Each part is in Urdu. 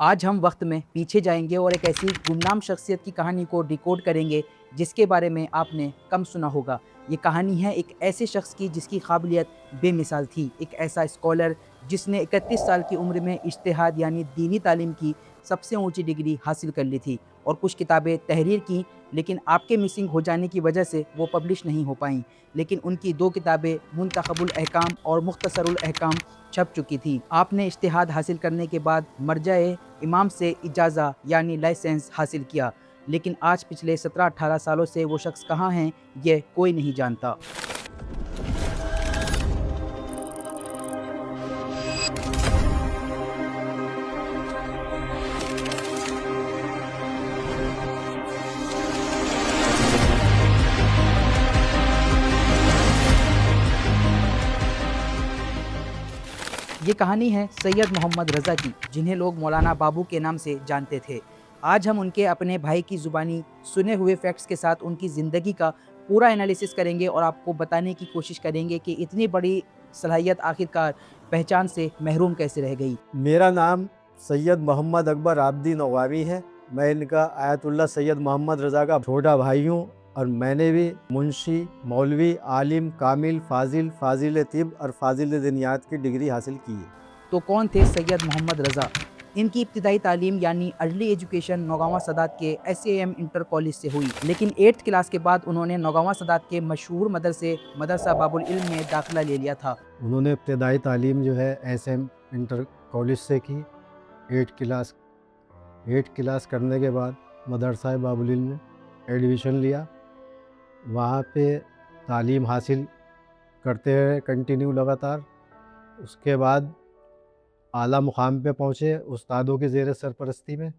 آج ہم وقت میں پیچھے جائیں گے اور ایک ایسی گمنام شخصیت کی کہانی کو ڈیکوڈ کریں گے جس کے بارے میں آپ نے کم سنا ہوگا۔ یہ کہانی ہے ایک ایسے شخص کی جس کی قابلیت بے مثال تھی، ایک ایسا اسکالر جس نے 31 سال کی عمر میں اجتہاد یعنی دینی تعلیم کی سب سے اونچی ڈگری حاصل کر لی تھی اور کچھ کتابیں تحریر کی، لیکن آپ کے مسنگ ہو جانے کی وجہ سے وہ پبلش نہیں ہو پائیں۔ لیکن ان کی 2 کتابیں منتخب الاحکام اور مختصر الاحکام چھپ چکی تھی۔ آپ نے اجتہاد حاصل کرنے کے بعد مرجع امام سے اجازہ یعنی لائسنس حاصل کیا، لیکن آج پچھلے 17-18 سالوں سے وہ شخص کہاں ہیں یہ کوئی نہیں جانتا۔ یہ کہانی ہے سید محمد رضا کی، جنہیں لوگ مولانا بابو کے نام سے جانتے تھے۔ آج ہم ان کے اپنے بھائی کی زبانی سنے ہوئے فیکٹس کے ساتھ ان کی زندگی کا پورا انالیسس کریں گے اور آپ کو بتانے کی کوشش کریں گے کہ اتنی بڑی صلاحیت آخرکار پہچان سے محروم کیسے رہ گئی۔ میرا نام سید محمد اکبر عابدی نواوی ہے۔ میں ان کا آیت اللہ سید محمد رضا کا چھوٹا بھائی ہوں، اور میں نے بھی منشی، مولوی، عالم، کامل، فاضل طب اور فاضل دینیات کی ڈگری حاصل کی ہے۔ تو کون تھے سید محمد رضا؟ ان کی ابتدائی تعلیم یعنی ارلی ایجوکیشن نوگاواں سادات کے SAM انٹر کالج سے ہوئی، لیکن 8th کلاس کے بعد انہوں نے نوگاواں سادات کے مشہور مدرسہ باب العلم میں داخلہ لے لیا تھا۔ انہوں نے ابتدائی تعلیم جو ہے SM انٹر کالج سے کی۔ 8 کلاس کرنے کے بعد مدرسہ باب العلم میں ایڈمیشن لیا، وہاں پہ تعلیم حاصل کرتے رہے کنٹینیو لگاتار۔ اس کے بعد اعلیٰ مقام پہ پہنچے استادوں کے زیر سرپرستی میں،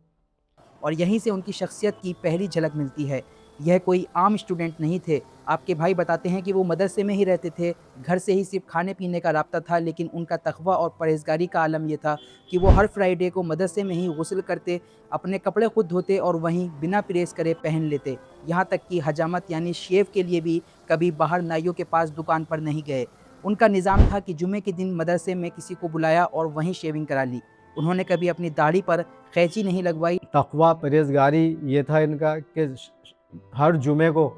اور یہیں سے ان کی شخصیت کی پہلی جھلک ملتی ہے۔ یہ کوئی عام اسٹوڈنٹ نہیں تھے۔ آپ کے بھائی بتاتے ہیں کہ وہ مدرسے میں ہی رہتے تھے، گھر سے ہی صرف کھانے پینے کا رابطہ تھا، لیکن ان کا تقویٰ اور پرہیزگاری کا عالم یہ تھا کہ وہ ہر فرائیڈے کو مدرسے میں ہی غسل کرتے، اپنے کپڑے خود دھوتے اور وہیں بنا پریس کرے پہن لیتے، یہاں تک کہ حجامت یعنی شیو کے لیے بھی کبھی باہر نائیوں کے پاس دکان پر نہیں گئے۔ ان کا نظام تھا کہ جمعے کے دن مدرسے میں کسی کو بلایا اور وہیں شیونگ کرا لی۔ انہوں نے کبھی اپنی داڑھی پر قینچی نہیں لگوائی۔ تقویٰ پرہیزگاری یہ تھا ان کا کہ ہر جمعے کو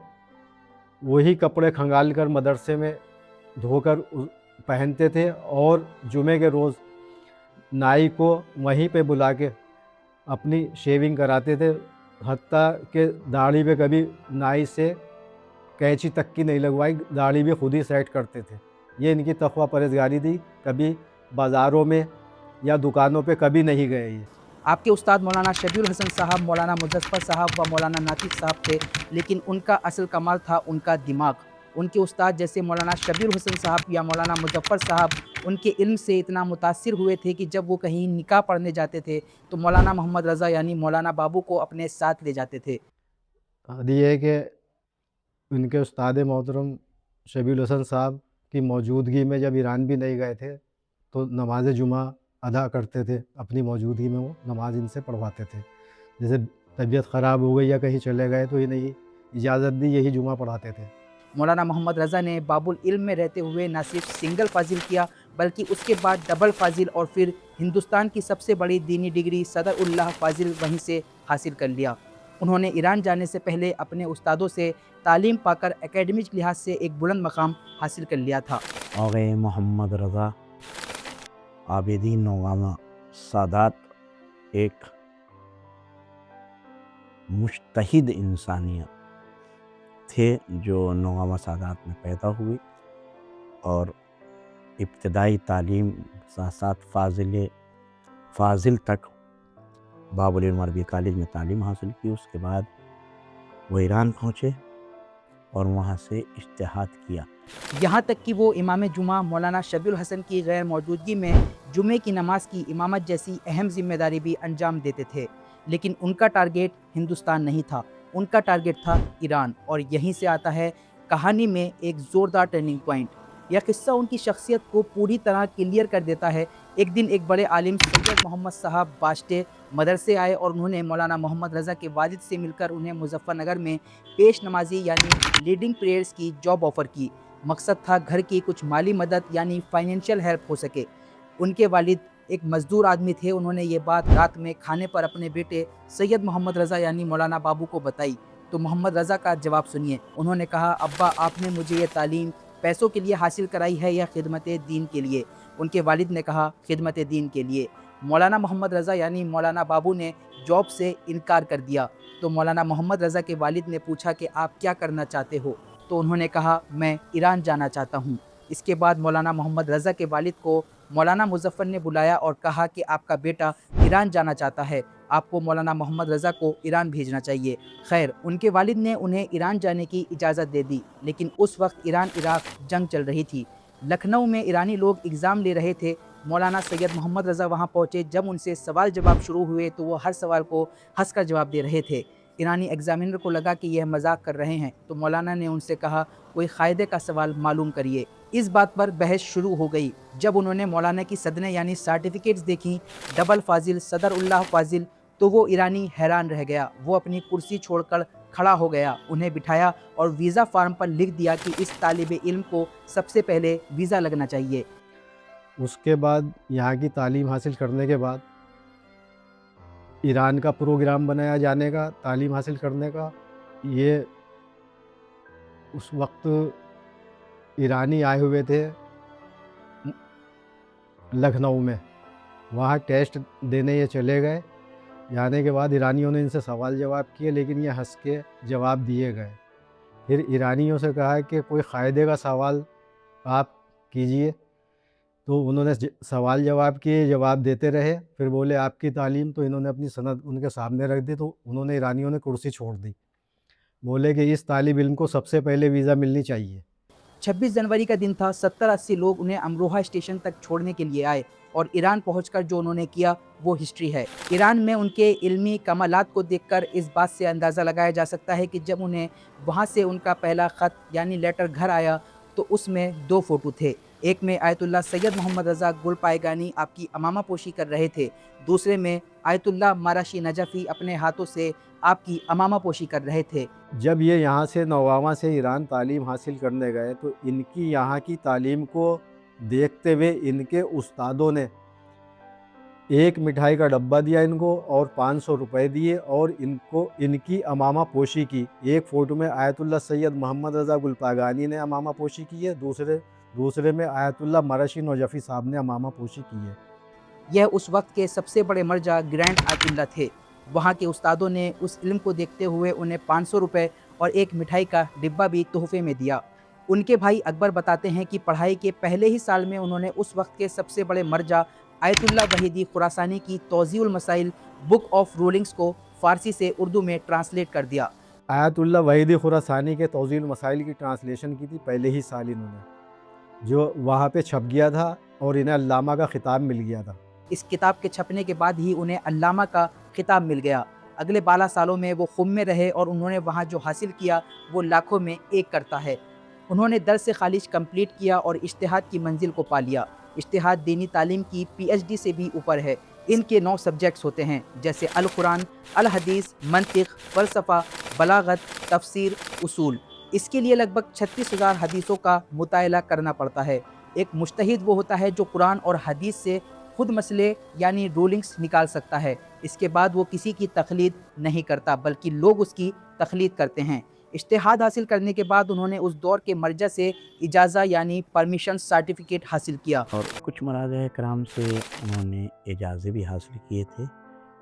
وہی کپڑے کھنگال کر مدرسے میں دھو کر پہنتے تھے، اور جمعے کے روز نائی کو وہیں پہ بلا کے اپنی شیونگ کراتے تھے، حتیٰ کہ داڑھی پہ کبھی نائی سے قینچی تک کی نہیں لگوائی، داڑھی بھی خود ہی سیٹ کرتے تھے۔ یہ ان کی تقویٰ پرہیزگاری تھی۔ کبھی بازاروں میں یا دکانوں پہ کبھی نہیں گئے یہ۔ آپ کے استاد مولانا شبیر الحسن صاحب، مولانا مظفر صاحب و مولانا ناطق صاحب تھے، لیکن ان کا اصل کمال تھا ان کا دماغ۔ ان کے استاد جیسے مولانا شبیر الحسن صاحب یا مولانا مظفر صاحب ان کے علم سے اتنا متاثر ہوئے تھے کہ جب وہ کہیں نکاح پڑھنے جاتے تھے تو مولانا محمد رضا یعنی مولانا بابو کو اپنے ساتھ لے جاتے تھے۔ یہ ہے کہ ان کے استاد محترم شبیر الحسن صاحب کی موجودگی میں جب ایران بھی نہیں گئے تھے تو نماز جمعہ ادا کرتے تھے، اپنی موجودگی میں وہ نماز ان سے پڑھواتے تھے۔ جیسے طبیعت خراب ہو گئی یا کہیں چلے گئے تو انہیں اجازت دی، یہی جمعہ پڑھاتے تھے۔ مولانا محمد رضا نے باب العلم میں رہتے ہوئے نہ صرف سنگل فاضل کیا بلکہ اس کے بعد ڈبل فاضل اور پھر ہندوستان کی سب سے بڑی دینی ڈگری صدر اللہ فاضل وہیں سے حاصل کر لیا۔ انہوں نے ایران جانے سے پہلے اپنے استادوں سے تعلیم پا کر اکیڈمک لحاظ سے ایک بلند مقام حاصل کر لیا تھا۔ آقا محمد رضا عابدی نوگاواں سادات ایک مجتہد انسانیت تھے جو نوگاواں سادات میں پیدا ہوئی، اور ابتدائی تعلیم ساتھ ساتھ فاضل تک باب العلم عربی کالج میں تعلیم حاصل کی۔ اس کے بعد وہ ایران پہنچے اور وہاں سے اجتہاد کیا، یہاں تک کہ وہ امام جمعہ مولانا شبیر الحسن کی غیر موجودگی میں جمعے کی نماز کی امامت جیسی اہم ذمہ داری بھی انجام دیتے تھے۔ لیکن ان کا ٹارگیٹ ہندوستان نہیں تھا، ان کا ٹارگیٹ تھا ایران، اور یہیں سے آتا ہے کہانی میں ایک زوردار ٹرننگ پوائنٹ۔ یہ قصہ ان کی شخصیت کو پوری طرح کلیئر کر دیتا ہے۔ ایک دن ایک بڑے عالم سید محمد صاحب باشتے مدرسے آئے اور انہوں نے مولانا محمد رضا کے والد سے مل کر انہیں مظفر نگر میں پیش نمازی یعنی لیڈنگ پریئرز کی جاب آفر کی۔ مقصد تھا گھر کی کچھ مالی مدد یعنی فائنینشیل ہیلپ ہو سکے۔ ان کے والد ایک مزدور آدمی تھے. انہوں نے یہ بات رات میں کھانے پر اپنے بیٹے سید محمد رضا یعنی مولانا بابو کو بتائی. تو محمد رضا کا جواب سنیے. انہوں نے کہا ابا آپ نے مجھے یہ تعلیم پیسوں کے لیے حاصل کرائی ہے یا خدمت دین کے لیے؟ ان کے والد نے کہا خدمت دین کے لیے. مولانا محمد رضا یعنی مولانا بابو نے جاب سے انکار کر دیا. تو مولانا محمد رضا کے والد نے پوچھا کہ آپ کیا کرنا چاہتے ہو؟ تو انہوں نے کہا میں ایران جانا چاہتا ہوں. اس کے بعد مولانا محمد رضا کے والد کو مولانا مظفر نے بلایا اور کہا کہ آپ کا بیٹا ایران جانا چاہتا ہے, آپ کو مولانا محمد رضا کو ایران بھیجنا چاہیے. خیر, ان کے والد نے انہیں ایران جانے کی اجازت دے دی, لیکن اس وقت ایران عراق جنگ چل رہی تھی. لکھنؤ میں ایرانی لوگ ایگزام لے رہے تھے. مولانا سید محمد رضا وہاں پہنچے. جب ان سے سوال جواب شروع ہوئے تو وہ ہر سوال کو ہنس کر جواب دے رہے تھے. ایرانی ایگزامینر کو لگا کہ یہ مذاق کر رہے ہیں, تو مولانا نے ان سے کہا کوئی قاعدے کا سوال معلوم کریے. اس بات پر بحث شروع ہو گئی. جب انہوں نے مولانا کی صدنے یعنی سرٹیفکیٹس دیکھیں, ڈبل فاضل, صدر اللہ فاضل, تو وہ ایرانی حیران رہ گیا. وہ اپنی کرسی چھوڑ کر کھڑا ہو گیا, انہیں بٹھایا اور ویزا فارم پر لکھ دیا کہ اس طالب علم کو سب سے پہلے ویزا لگنا چاہیے. اس کے بعد یہاں کی تعلیم حاصل کرنے کے بعد ایران کا پروگرام بنایا جانے کا تعلیم حاصل کرنے کا. یہ اس وقت ایرانی آئے ہوئے تھے لکھنؤ میں, وہاں ٹیسٹ دینے یہ چلے گئے. جانے کے بعد ایرانیوں نے ان سے سوال جواب کیے, لیکن یہ ہنس کے جواب دیے گئے. پھر ایرانیوں سے کہا کہ کوئی قاعدے کا سوال آپ کیجئے, تو انہوں نے سوال جواب کیے, جواب دیتے رہے. پھر بولے آپ کی تعلیم, تو انہوں نے اپنی سند ان کے سامنے رکھ دی. تو انہوں نے ایرانیوں نے کرسی چھوڑ دی, بولے کہ اس طالب علم کو سب سے پہلے ویزا ملنی چاہیے. 26 جنوری کا دن تھا. 70-80 لوگ انہیں امروہہ اسٹیشن تک چھوڑنے کے لیے آئے اور ایران پہنچ کر جو انہوں نے کیا وہ ہسٹری ہے. ایران میں ان کے علمی کمالات کو دیکھ کر اس بات سے اندازہ لگایا جا سکتا ہے کہ جب انہیں وہاں سے ان کا پہلا خط یعنی لیٹر گھر آیا تو اس میں 2 فوٹو تھے. ایک میں آیت اللہ سید محمد رضا گل پائگانی آپ کی امامہ پوشی کر رہے تھے, دوسرے میں آیت اللہ ماراشی نجفی اپنے ہاتھوں سے آپ کی امامہ پوشی کر رہے تھے. جب یہ یہاں سے نوآباں سے ایران تعلیم حاصل کرنے گئے تو ان کی یہاں کی تعلیم کو دیکھتے ہوئے ان کے استادوں نے ایک مٹھائی کا ڈبہ دیا ان کو اور 500 روپے دیے, اور ان کی امامہ پوشی کی. ایک فوٹو میں آیت اللہ سید محمد رضا گل پاگانی نے امامہ پوشی کی ہے, دوسرے میں آیت اللہ مرشی نجفی صاحب نے امامہ پوشی کی ہے. یہ اس وقت کے سب سے بڑے مرجع گرینڈ آیت اللہ تھے. وہاں کے استادوں نے اس علم کو دیکھتے ہوئے انہیں 500 روپے اور ایک مٹھائی کا ڈبہ بھی تحفے میں دیا. ان کے بھائی اکبر بتاتے ہیں کہ پڑھائی کے پہلے ہی سال میں انہوں نے اس وقت کے سب سے بڑے مرجع آیت اللہ وحیدی خراسانی کی توضیح المسائل بک آف رولنگز کو فارسی سے اردو میں ٹرانسلیٹ کر دیا. آیت اللہ وحیدی خراسانی کے توضیح المسائل کی ٹرانسلیشن کی تھی پہلے ہی سال انہوں نے, جو وہاں پہ چھپ گیا تھا اور انہیں علامہ کا خطاب مل گیا تھا. اس کتاب کے چھپنے کے بعد ہی انہیں علامہ کا خطاب مل گیا. اگلے 12 سالوں میں وہ خم میں رہے اور انہوں نے وہاں جو حاصل کیا وہ لاکھوں میں ایک کرتا ہے. انہوں نے درس خالص کمپلیٹ کیا اور اجتہاد کی منزل کو پا لیا. اجتہاد دینی تعلیم کی PhD سے بھی اوپر ہے. ان کے 9 سبجیکٹس ہوتے ہیں جیسے القرآن, الحدیث, منطق, فلسفہ, بلاغت, تفسیر, اصول. اس کے لیے لگ بھگ 36,000 حدیثوں کا مطالعہ کرنا پڑتا ہے. ایک مجتہد وہ ہوتا ہے جو قرآن اور حدیث سے خود مسئلے یعنی رولنگز نکال سکتا ہے. اس کے بعد وہ کسی کی تقلید نہیں کرتا بلکہ لوگ اس کی تقلید کرتے ہیں. اجتہاد حاصل کرنے کے بعد انہوں نے اس دور کے مرجع سے اجازہ یعنی پرمیشن سرٹیفکیٹ حاصل کیا. اور کچھ مراجع کرام سے انہوں نے اجازے بھی حاصل کیے تھے.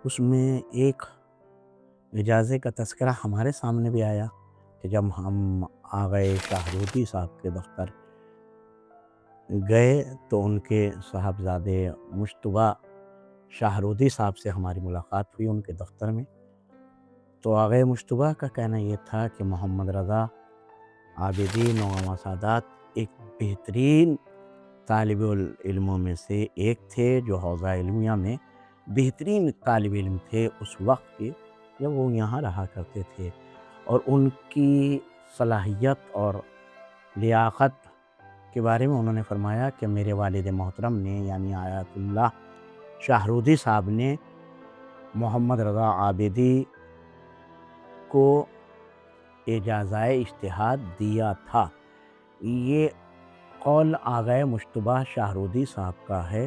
اس میں ایک اجازے کا تذکرہ ہمارے سامنے بھی آیا کہ جب ہم آغائے شاہروتی صاحب کے دفتر گئے تو ان کے صاحبزادے مشتبہ شاہرودی صاحب سے ہماری ملاقات ہوئی ان کے دفتر میں. تو آغائے مشتبہ کا کہنا یہ تھا کہ محمد رضا عابدی نوآباں سادات ایک بہترین طالب علموں میں سے ایک تھے, جو حوزہ علمیہ میں بہترین طالب علم تھے اس وقت کے جب وہ یہاں رہا کرتے تھے. اور ان کی صلاحیت اور لیاقت کے بارے میں انہوں نے فرمایا کہ میرے والد محترم نے یعنی آیت اللہ شاہرودی صاحب نے محمد رضا عابدی کو اجازہ اجتہاد دیا تھا. یہ قول آغائے مشتبہ شاہرودی صاحب کا ہے